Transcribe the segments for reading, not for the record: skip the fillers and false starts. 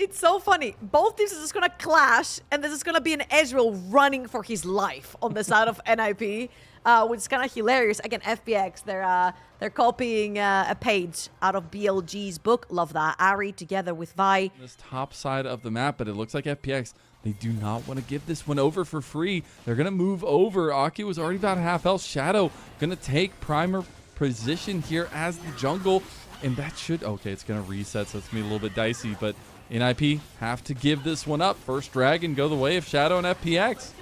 It's so funny. Both teams are just gonna clash, and this is gonna be an Ezreal running for his life on the side of NIP, which is kind of hilarious. Again, FPX, they're copying a page out of BLG's book. Love that. Ari together with Vi. This top side of the map, but it looks like FPX, they do not want to give this one over for free. They're gonna move over. Aki was already about half health. Shadow gonna take primer position here as the jungle, and that should, okay, it's gonna reset, so it's gonna be a little bit dicey, but NIP have to give this one up. First dragon go the way of Shadow and FPX.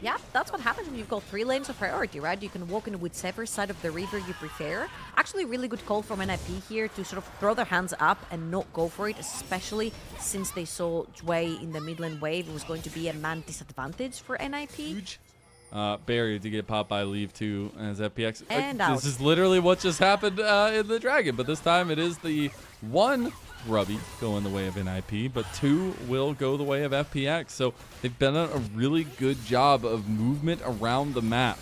Yeah, that's what happens when you've got 3 lanes of priority, right? You can walk in whichever side of the river you prefer. Actually, really good call from NIP here to sort of throw their hands up and not go for it, especially since they saw Dway in the mid lane wave. It was going to be a man disadvantage for NIP. Huge. Barrier to get popped by Leave 2 as FPX. And this is literally what just happened in the dragon, but this time it is the 1 Grubby going the way of NIP, but 2 will go the way of FPX. So they've done a really good job of movement around the map.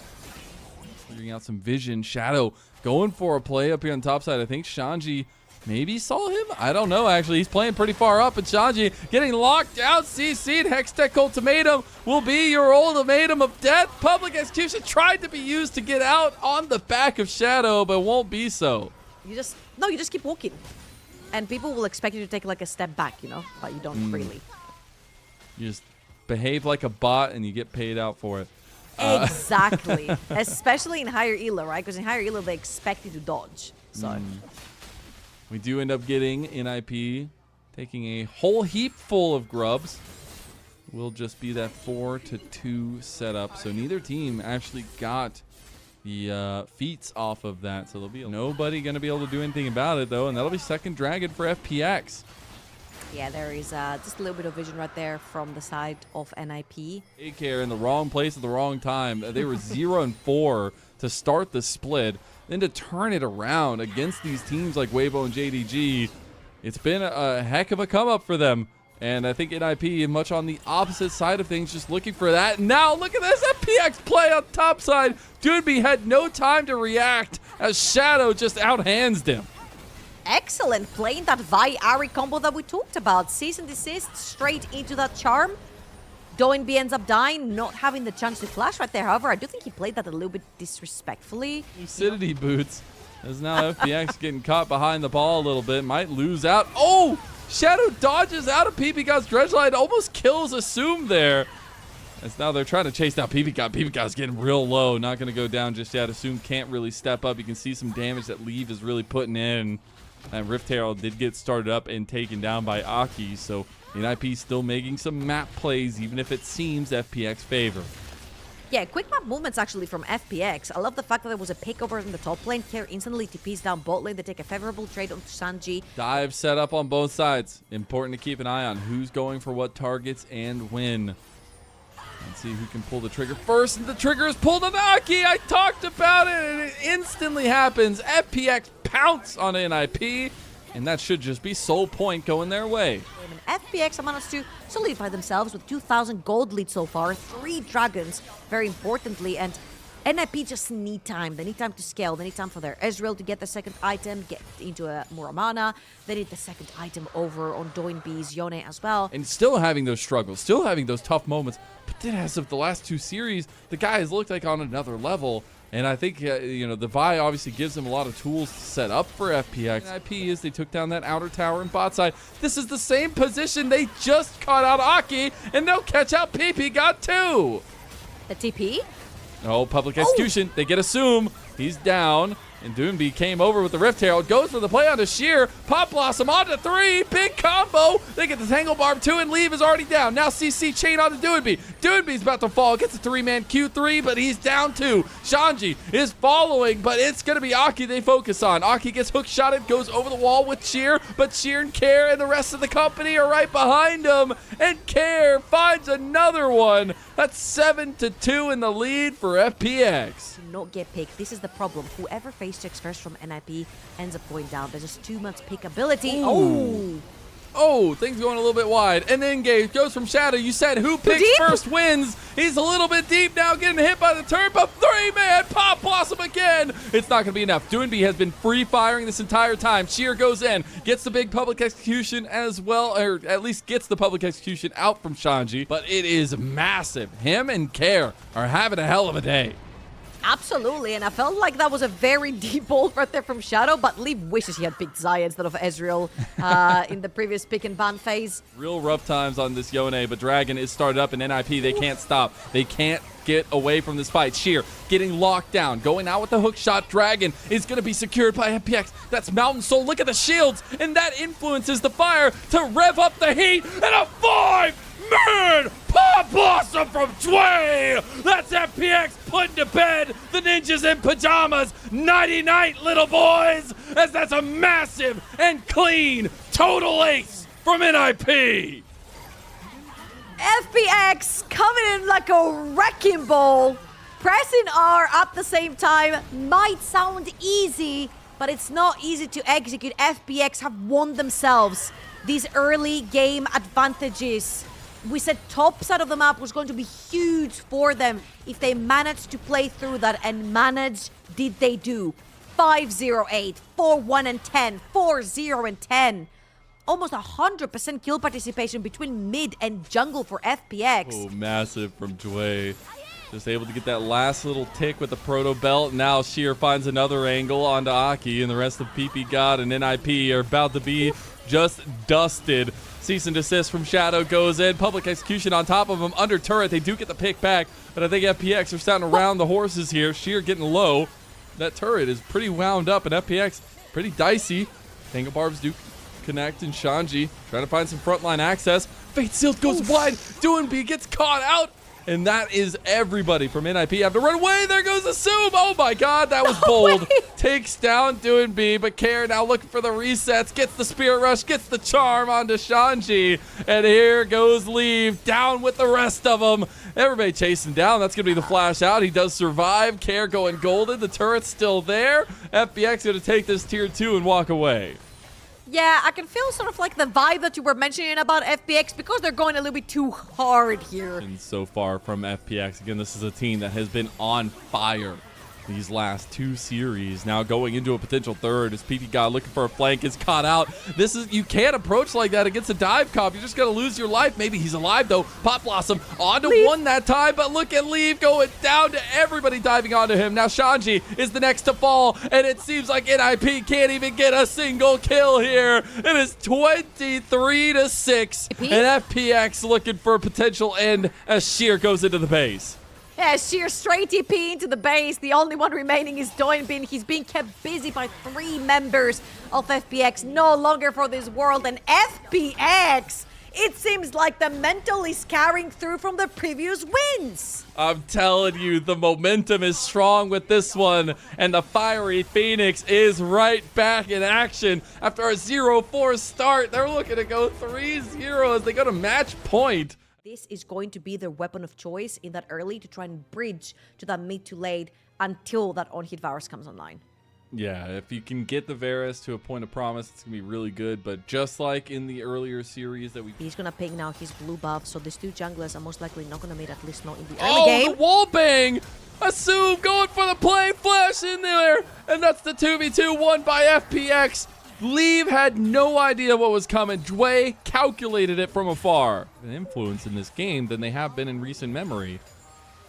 Figuring out some vision. Shadow going for a play up here on top side. I think Shanji maybe saw him. I don't know, actually. He's playing pretty far up, and Shanji getting locked out. CC'd. Hextech Ultimatum will be your ultimatum of death. Public execution tried to be used to get out on the back of Shadow, but won't be so. You just keep walking. And people will expect you to take like a step back, you know, but you don't really. You just behave like a bot and you get paid out for it. Exactly. Especially in higher elo, right? Because in higher elo, they expect you to dodge. So we do end up getting NIP taking a whole heap full of grubs. Will just be that 4-2 setup. So neither team actually got the feats off of that, so there'll be nobody going to be able to do anything about it, though, and that'll be second dragon for FPX. Yeah, there is just a little bit of vision right there from the side of NIP. A-Care in the wrong place at the wrong time. They were 0-4 to start the split, then to turn it around against these teams like Weibo and JDG. It's been a heck of a come-up for them. And I think NIP much on the opposite side of things, just looking for that. Now look at this FPX play on top side. Doodby had no time to react as Shadow just outhands him. Excellent, playing that Vi-Ari combo that we talked about. Cease and desist straight into that charm. Doinby ends up dying, not having the chance to flash right there. However, I do think he played that a little bit disrespectfully. Lucidity boots. As now FPX getting caught behind the ball a little bit. Might lose out. Oh! Shadow dodges out of PPGod's Dredgeline, almost kills Assume there. As now they're trying to chase down PPGod. PPGod's getting real low, not going to go down just yet. Assume can't really step up. You can see some damage that Leave is really putting in. And Rift Herald did get started up and taken down by Aki, so NIP still making some map plays, even if it seems FPX favor. Yeah, quick map movements actually from FPX. I love the fact that there was a pick over in the top lane. Care instantly TPs down bot lane. They take a favorable trade on Sanji. Dive set up on both sides. Important to keep an eye on who's going for what targets and when. Let's see who can pull the trigger first. And the trigger is pulled on Aki. I talked about it, and it instantly happens. FPX pounce on NIP, and that should just be Soul Point going their way. FPX have managed to solidify themselves with 2,000 gold lead so far, 3 dragons, very importantly, and NIP just need time. They need time to scale. They need time for their Ezreal to get the second item, get into a more mana. They need the second item over on Doinby's Yone as well. And still having those struggles, still having those tough moments. But then as of the last 2 series, the guy has looked like on another level. And I think, you know, the Vi obviously gives them a lot of tools to set up for FPX. NIP is they took down that outer tower and bot side. This is the same position they just caught out Aki, and they'll catch out PPGod too. The TP? Oh, public execution. They get Assume. He's down. And Doonby came over with the Rift Herald. Goes for the play onto Sheer. Pop Blossom onto 3. Big combo. They get the Tangle Barb 2, and Leave is already down. Now CC chain onto Doonby. Doonby's about to fall. Gets a 3-man Q3, but he's down 2. Shanji is following, but it's going to be Aki they focus on. Aki gets hook shotted, goes over the wall with Sheer, but Sheer and Care and the rest of the company are right behind him. And Care finds another one. That's 7-2 in the lead for FPX. Do not get picked. This is the problem. Whoever face checks first from NIP ends up going down. There's just too much pick ability. Ooh. Oh! Oh, things going a little bit wide. And engage goes from Shadow. You said who picks first wins. He's a little bit deep now, getting hit by the turret, but 3-man Pop Blossom again. It's not going to be enough. Doinby has been free firing this entire time. Sheer goes in, gets the big public execution as well, or at least gets the public execution out from Shanji, but it is massive. Him and Care are having a hell of a day. Absolutely, and I felt like that was a very deep ult right there from Shadow, but Lee wishes he had picked Xayah instead of Ezreal in the previous pick and ban phase. Real rough times on this Yone, but Dragon is started up in NIP. They can't stop. They can't get away from this fight. Sheer getting locked down, going out with the hook shot. Dragon is going to be secured by FPX. That's Mountain Soul. Look at the shields, and that influences the fire to rev up the heat, and a 5-man Pop Blossom from Tway! That's FPX putting to bed the ninjas in pajamas. Nighty-night, little boys, as that's a massive and clean total ace from NIP. FPX coming in like a wrecking ball. Pressing R at the same time might sound easy, but it's not easy to execute. FPX have won themselves these early game advantages. We said top side of the map was going to be huge for them if they managed to play through that, and did they do. 5-0-8, 4-1 and 10, 4-0 and 10. Almost 100% kill participation between mid and jungle for FPX. Oh, massive from Dway. Just able to get that last little tick with the Proto Belt. Now Sheer finds another angle onto Aki, and the rest of PP God and NIP are about to be just dusted. Cease and desist from Shadow goes in. Public execution on top of him under turret. They do get the pick back, but I think FPX are starting to round the horses here. Sheer getting low. That turret is pretty wound up, and FPX pretty dicey. Tango Barbs do connect, and Shanji trying to find some frontline access. Fate Sealed goes wide. Doinby gets caught out, and that is everybody from NIP. Have to run away. There goes Assume. Oh my God, that was bold. Takes down Doinby, but Care now looking for the resets. Gets the Spirit Rush, gets the Charm onto Shanji, and here goes Leave down with the rest of them. Everybody chasing down. That's going to be the flash out. He does survive. Care going golden. The turret's still there. FPX going to take this tier 2 and walk away. Yeah, I can feel sort of like the vibe that you were mentioning about FPX because they're going a little bit too hard here. And so far from FPX, again, this is a team that has been on fire these last 2 series. Now going into a potential third as PP God looking for a flank is caught out. You can't approach like that against a dive comp. You're just going to lose your life. Maybe he's alive though. Pop Blossom onto one that time, but look at Leave going down to everybody diving onto him. Now Shanji is the next to fall, and it seems like NIP can't even get a single kill here. It is 23-6, and FPX looking for a potential end as Sheer goes into the base. Yeah, Sheer straight TP into the base. The only one remaining is Doinby. He's being kept busy by 3 members of FPX. No longer for this world. And FPX, it seems like the mental is carrying through from the previous wins. I'm telling you, the momentum is strong with this one. And the fiery Phoenix is right back in action. After a 0-4 start, they're looking to go 3-0 as they go to match point. This is going to be their weapon of choice in that early to try and bridge to that mid to late until that on-hit Varus comes online. Yeah, if you can get the Varus to a point of promise, it's going to be really good. But just like in the earlier series that he's going to ping now his blue buff, so these 2 junglers are most likely not going to meet, at least not in the early game. Oh, the wall bang! Assume going for the play, flash in there, and that's the 2v2 won by FPX. Leave had no idea what was coming. Dway calculated it from afar. An influence in this game than they have been in recent memory.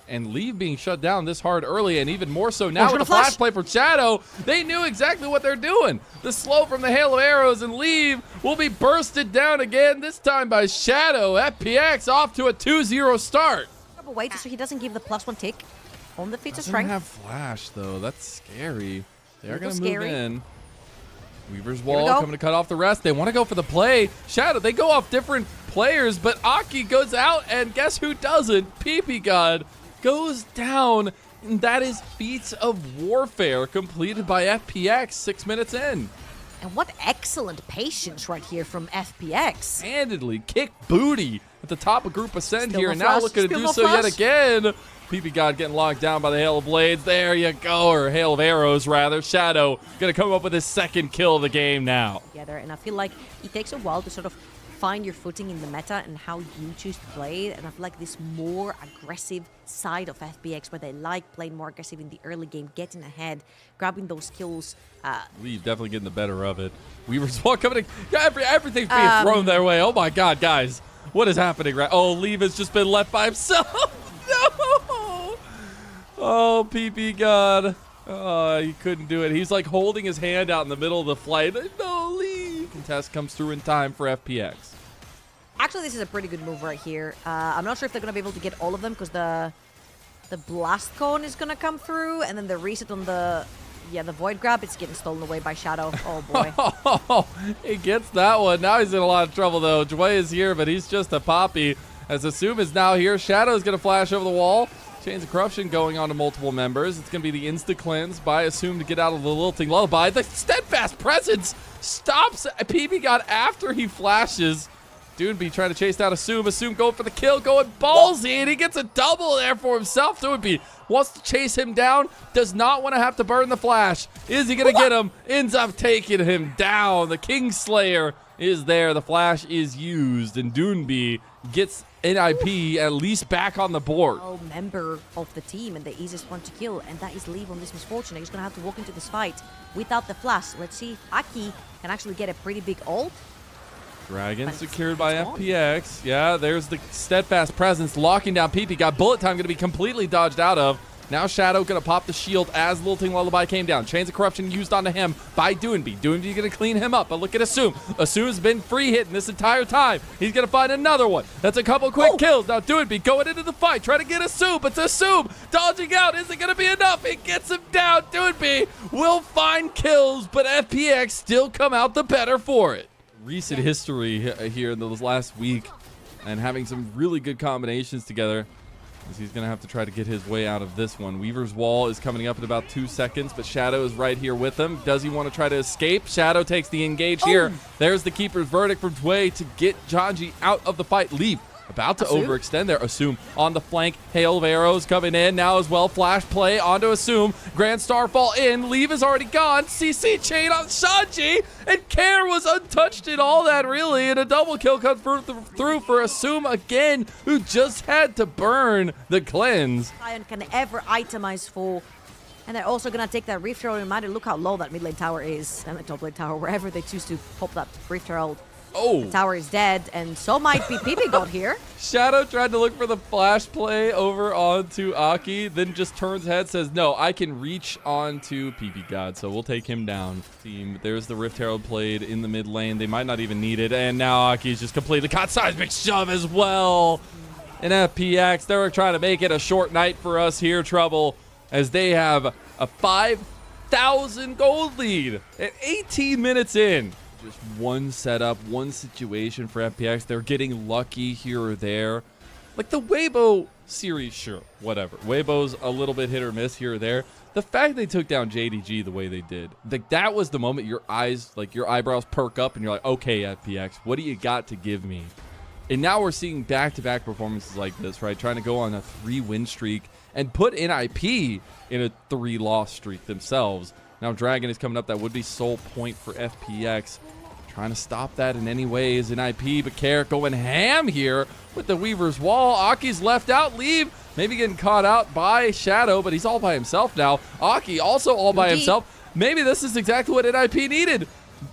And Leave being shut down this hard early, and even more so now with the flash play for Shadow. They knew exactly what they're doing. The slow from the hail of arrows, and Leave will be bursted down again, this time by Shadow. FPX off to a 2-0 start. Wait, so he doesn't give the +1 tick on the feature strength. strength. Have flash, though. That's scary. They are going to move in. Weaver's Wall coming to cut off the rest. They want to go for the play. Shadow, they go off different players, but Aki goes out, and guess who doesn't? PP God goes down, and that is Feats of Warfare completed by FPX 6 minutes in. And what excellent patience right here from FPX. Handedly kick booty at the top of group ascend Still here, no and now flash, looking to still do no so yet flash. again. PP God getting locked down by the hail of blades. There you go, or hail of arrows rather. Shadow gonna come up with his second kill of the game now. Together, and I feel like it takes a while to sort of find your footing in the meta and how you choose to play it. And I feel like this more aggressive side of FPX, where they like playing more aggressive in the early game, getting ahead, grabbing those kills. Lee definitely getting the better of it. Weaver's Wall coming in. Yeah, everything's being thrown their way. Oh my God, guys. What is happening right? Oh, Leave has just been left by himself. No. Oh, PP God. Oh, he couldn't do it. He's like holding his hand out in the middle of the flight. No, Lee. Contest comes through in time for FPX. Actually, this is a pretty good move right here. I'm not sure if they're going to be able to get all of them, because the blast cone is going to come through, and then the reset on the void grab, it's getting stolen away by Shadow. Oh boy. Oh, he gets that one. Now he's in a lot of trouble though. Jway is here, but he's just a poppy. As Assume is now here. Shadow's going to flash over the wall. Chains of Corruption going on to multiple members. It's going to be the insta-cleanse by Assume to get out of the Lilting Lullaby. The Steadfast Presence stops PB God after he flashes. Doonby trying to chase down Assume. Assume going for the kill, going ballsy, and he gets a double there for himself. Doonby wants to chase him down, does not want to have to burn the flash. Is he going to get him? Ends up taking him down. The Kingslayer is there. The flash is used, and Doonby gets NIP at least back on the board. Oh, member of the team and the easiest one to kill, and that is Leave on this Misfortune. He's going to have to walk into this fight without the flash. Let's see if Aki can actually get a pretty big ult. Dragon secured by FPX. Yeah, there's the Steadfast Presence locking down PP. Got bullet time going to be completely dodged out of. Now Shadow going to pop the shield as Lilting Lullaby came down. Chains of Corruption used onto him by Doonby. Doonby going to clean him up, but look at Assume. Assume's been free hitting this entire time. He's going to find another one. That's a couple quick kills. Now Doonby going into the fight, trying to get Assume, but Assume dodging out. Is it going to be enough? He gets him down. Doonby will find kills, but FPX still come out the better for it. Recent history here in the last week, and having some really good combinations together, as he's going to have to try to get his way out of this one. Weaver's Wall is coming up in about 2 seconds, but Shadow is right here with him. Does he want to try to escape? Shadow takes the engage here. There's the Keeper's Verdict from Dway to get Janji out of the fight. Leave. About to overextend there. Assume on the flank. Hail of arrows coming in now as well. Flash play onto Assume. Grand Starfall in. Leave is already gone. CC chain on Shanji. And Care was untouched in all that, really. And a double kill comes through for Assume again, who just had to burn the cleanse. Ion can ever itemize full. And they're also going to take that Rift Herald. Reminder, look how low that mid lane tower is. And the top lane tower, wherever they choose to pop that Rift Herald. Oh. The tower is dead, and so might be PP God here. Shadow tried to look for the flash play over onto Aki, then just turns head, says, no, I can reach onto PP God, so we'll take him down. Team, there's the Rift Herald played in the mid lane. They might not even need it, and now Aki's just completely caught seismic shove as well. And FPX, they're trying to make it a short night for us here, Trouble, as they have a 5,000 gold lead at 18 minutes in. Just one setup, one situation for FPX. They're getting lucky here or there. Like the Weibo series, sure, whatever. Weibo's a little bit hit or miss here or there. The fact they took down JDG the way they did, like that was the moment your eyebrows perk up and you're like, okay, FPX, what do you got to give me? And now we're seeing back-to-back performances like this, right? Trying to go on a 3-win streak and put NIP in a 3-loss streak themselves. Now Dragon is coming up. That would be sole point for FPX. Trying to stop that in any way is NIP, but Carrot going ham here with the Weaver's Wall. Aki's left out. Leave. Maybe getting caught out by Shadow, but he's all by himself now. Aki also all by himself. Maybe this is exactly what NIP needed.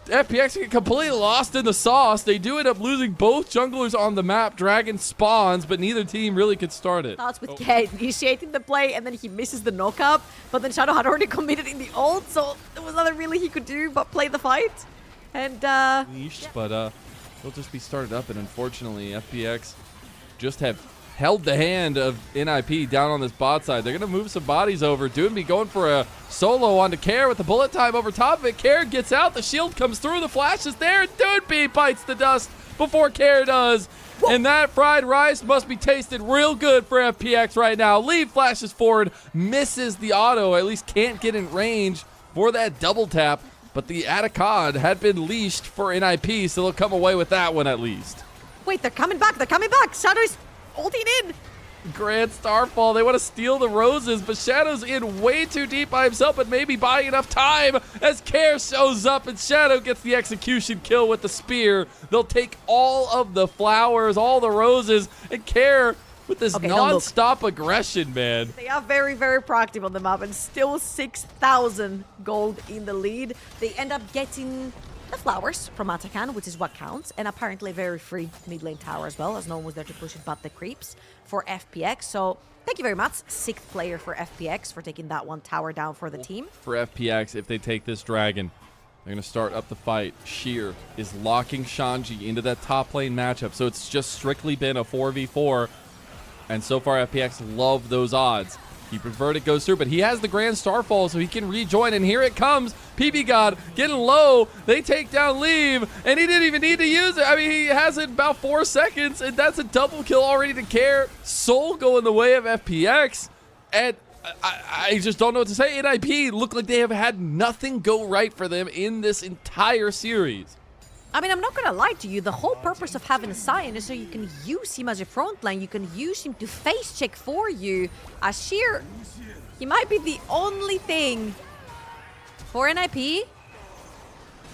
FPX get completely lost in the sauce. They do end up losing both junglers on the map. Dragon spawns, but neither team really could start it. Starts with Kate initiating the play, and then he misses the knockup. But then Shadow had already committed in the ult, so there was nothing really he could do but play the fight. And but it'll just be started up, and unfortunately FPX just have held the hand of NIP down on this bot side. They're going to move some bodies over. Doonby going for a solo onto Care with the bullet time over top of it. Care gets out. The shield comes through. The flash is there. Doonby bites the dust before Care does. Whoa. And that fried rice must be tasted real good for FPX right now. Leave flashes forward. Misses the auto. At least can't get in range for that double tap. but the Atacad had been leashed for NIP, so they'll come away with that one at least. Wait, they're coming back. They're coming back. Shadow is ulting in. Grand Starfall, they want to steal the roses, but Shadow's in way too deep by himself, but maybe buying enough time as Care shows up and Shadow gets the execution kill with the spear. They'll take all of the flowers, all the roses, and Care with this non-stop aggression, man. They are very, very proactive on the map and still 6,000 gold in the lead. They end up getting the flowers from Atakan, which is what counts, and apparently very free mid lane tower as well, as no one was there to push it but the creeps for FPX. So thank you very much, 6th player for FPX for taking that one tower down for the team. For FPX, if they take this dragon, they're going to start up the fight. Sheer is locking Shanji into that top lane matchup, so it's just strictly been a 4v4, and so far FPX love those odds. He preferred it goes through, but he has the Grand Starfall, so he can rejoin, and here it comes. PB God getting low. They take down Leave, and he didn't even need to use it. I mean, he has it about 4 seconds, and that's a double kill already to Care. Soul going the way of FPX, and I just don't know what to say. NIP look like they have had nothing go right for them in this entire series. I mean, I'm not gonna lie to you, the whole purpose of having a Sion is so you can use him as a front line, you can use him to face check for you. As Sheer, he might be the only thing for NIP.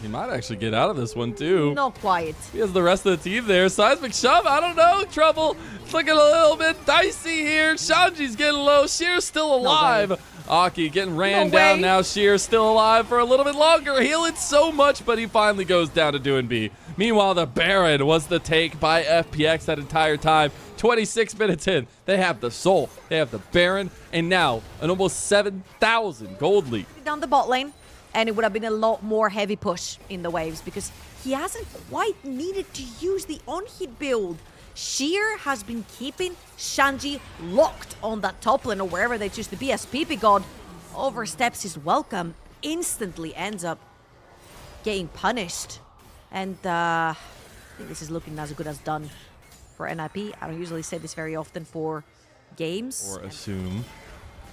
He might actually get out of this one too. Not quite. He has the rest of the team there. Seismic Shove, I don't know, trouble. It's looking a little bit dicey here. Shanji's getting low, Sheer's still alive. Aki getting ran down now. Sheer still alive for a little bit longer. Healing so much, but he finally goes down to doing B. Meanwhile, the Baron was the take by FPX that entire time. 26 minutes in, they have the Soul, they have the Baron, and now an almost 7,000 gold lead. Down the bot lane, and it would have been a lot more heavy push in the waves because he hasn't quite needed to use the on-hit build. Sheer has been keeping Shanji locked on that top lane or wherever they choose to be, as PP God oversteps his welcome, instantly ends up getting punished. And I think this is looking as good as done for NIP. I don't usually say this very often for games. Or assume.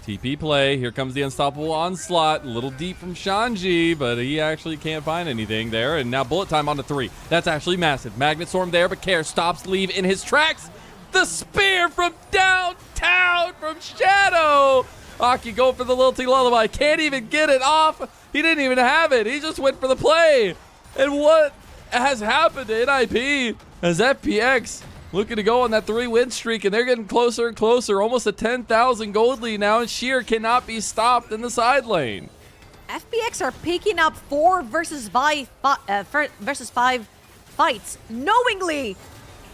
TP play. Here comes the unstoppable onslaught. A little deep from Shanji, but he actually can't find anything there. And now bullet time on the 3. That's actually massive. Magnet Storm there, but Care stops Leave in his tracks. The spear from downtown from Shadow. Aki going for the lilting lullaby. Can't even get it off. He didn't even have it. He just went for the play. And what has happened to NIP as FPX looking to go on that 3-win streak, and they're getting closer and closer, almost a 10,000 gold lead now, and Sheer cannot be stopped in the side lane. FPX are picking up 4 versus 5 fights, knowingly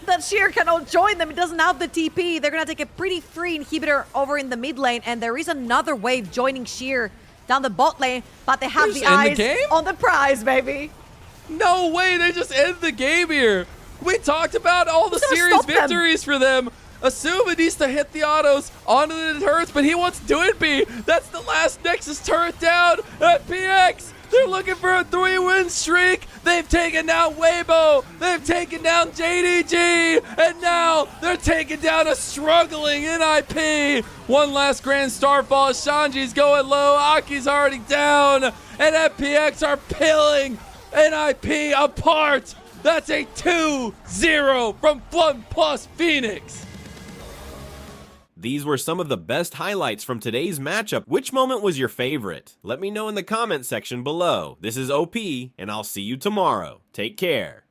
that Sheer cannot join them. It doesn't have the TP. They're going to take a pretty free inhibitor over in the mid lane, and there is another wave joining Sheer down the bot lane, but they have the eyes on the prize, baby. No way, they just end the game here. We talked about all the series victories for them. Assume it needs to hit the autos onto the turrets, but he wants to do it B. That's the last Nexus turret down. FPX, they're looking for a 3-win streak. They've taken down Weibo. They've taken down JDG. And now they're taking down a struggling NIP. One last Grand Starfall. Shanji's going low. Aki's already down. And FPX are peeling NIP apart. That's a 2-0 from FunPlus Phoenix. These were some of the best highlights from today's matchup. Which moment was your favorite? Let me know in the comment section below. This is OP, and I'll see you tomorrow. Take care.